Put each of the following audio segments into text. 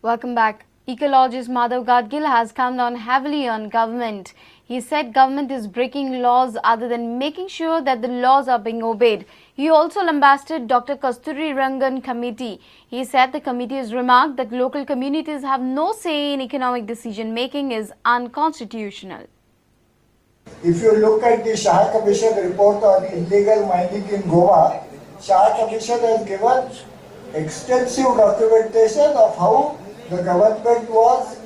Welcome back. Ecologist Madhav Gadgil has come down heavily on government. He said government is breaking laws other than making sure that the laws are being obeyed. He also lambasted Dr. Kasturi Rangan committee. He said the committee has remarked that local communities have no say in economic decision making is unconstitutional. If you look at the Shah Commission report on illegal mining in Goa, Shah Commission has given extensive documentation of how the government was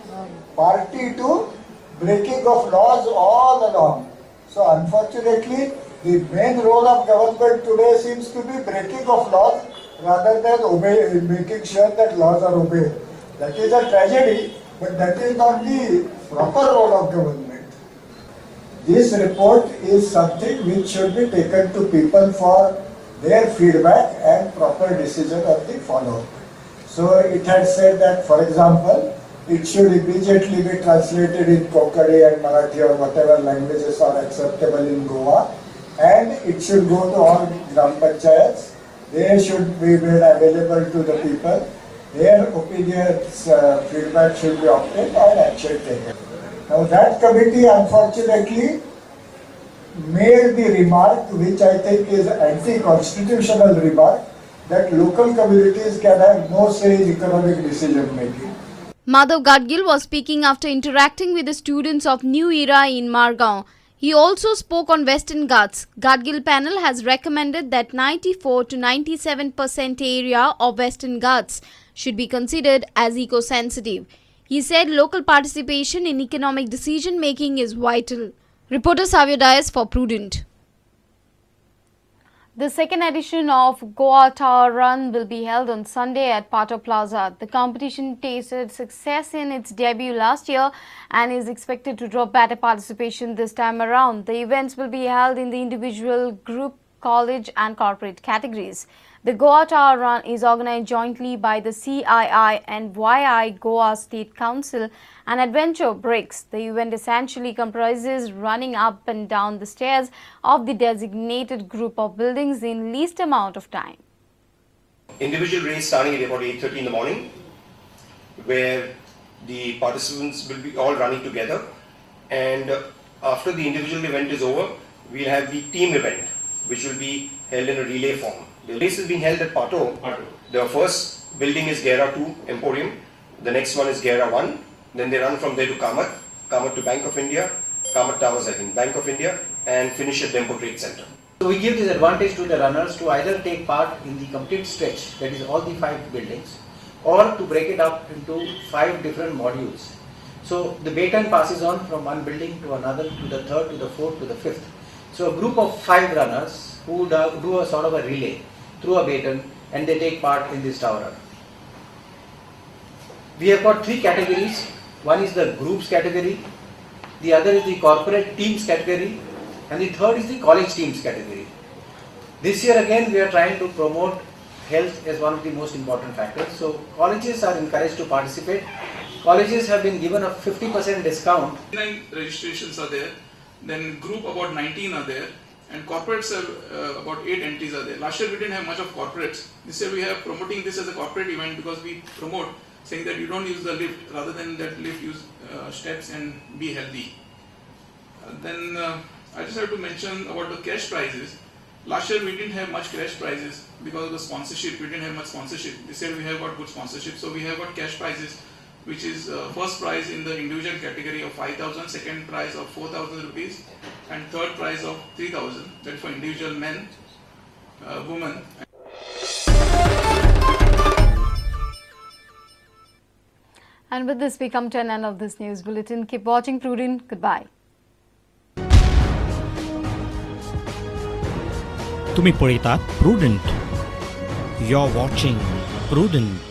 party to breaking of laws all along. So unfortunately, the main role of government today seems to be breaking of laws rather than making sure that laws are obeyed. That is a tragedy, but that is not the proper role of government. This report is something which should be taken to people for their feedback and proper decision of the follow-up. So it had said that, for example, it should immediately be translated in Konkani and Marathi or whatever languages are acceptable in Goa, and it should go to all Gram Panchayats. They should be made available to the people. Their opinions, feedback should be obtained and action taken. Now that committee unfortunately made the remark, which I think is anti-constitutional remark, that local communities can have no say in economic decision making. Madhav Gadgil was speaking after interacting with the students of New Era in Margao. He also spoke on Western Ghats. Gadgil panel has recommended that 94 to 97% area of Western Ghats should be considered as eco-sensitive. He said local participation in economic decision making is vital. Reporter Savio Dias for Prudent. The second edition of Goa Tower Run will be held on Sunday at Patto Plaza. The competition tasted success in its debut last year and is expected to draw better participation this time around. The events will be held in the individual, group, college and corporate categories. The Goa Tower Run is organized jointly by the CII and YI Goa State Council and Adventure Bricks. The event essentially comprises running up and down the stairs of the designated group of buildings in least amount of time. Individual race starting at about 8:30 in the morning, where the participants will be all running together, and after the individual event is over, we'll have the team event, which will be held in a relay form. The race is being held at Patto. The first building is Gera 2 Emporium, the next one is Gera 1, then they run from there to Kamat to Bank of India, Kamat Towers I think, Bank of India, and finish at Dempo Trade Center. So we give this advantage to the runners to either take part in the complete stretch, that is all the 5 buildings, or to break it up into 5 different modules. So the baton passes on from one building to another, to the third, to the fourth, to the fifth. So a group of 5 runners who do a sort of a relay through a baton, and they take part in this tower run. We have got 3 categories. One is the groups category, the other is the corporate teams category, and the third is the college teams category. This year again we are trying to promote health as one of the most important factors. So colleges are encouraged to participate. Colleges have been given a 50% discount. 9 registrations are there, then group about 19 are there, and corporates are about 8 entities are there. Last year we didn't have much of corporates. This year we are promoting this as a corporate event because we promote saying that you don't use the lift, rather than that lift use steps and be healthy. Then I just have to mention about the cash prizes. Last year we didn't have much cash prizes because of the sponsorship. We didn't have much sponsorship. This year we have got good sponsorship. So we have got cash prizes, which is first prize in the individual category of 5,000, second prize of 4,000 rupees, and third prize of 3,000. That is for individual men, women. And with this, we come to an end of this news bulletin. Keep watching Prudent. Goodbye. तुम्ही पळयतात Prudent. You're watching Prudent.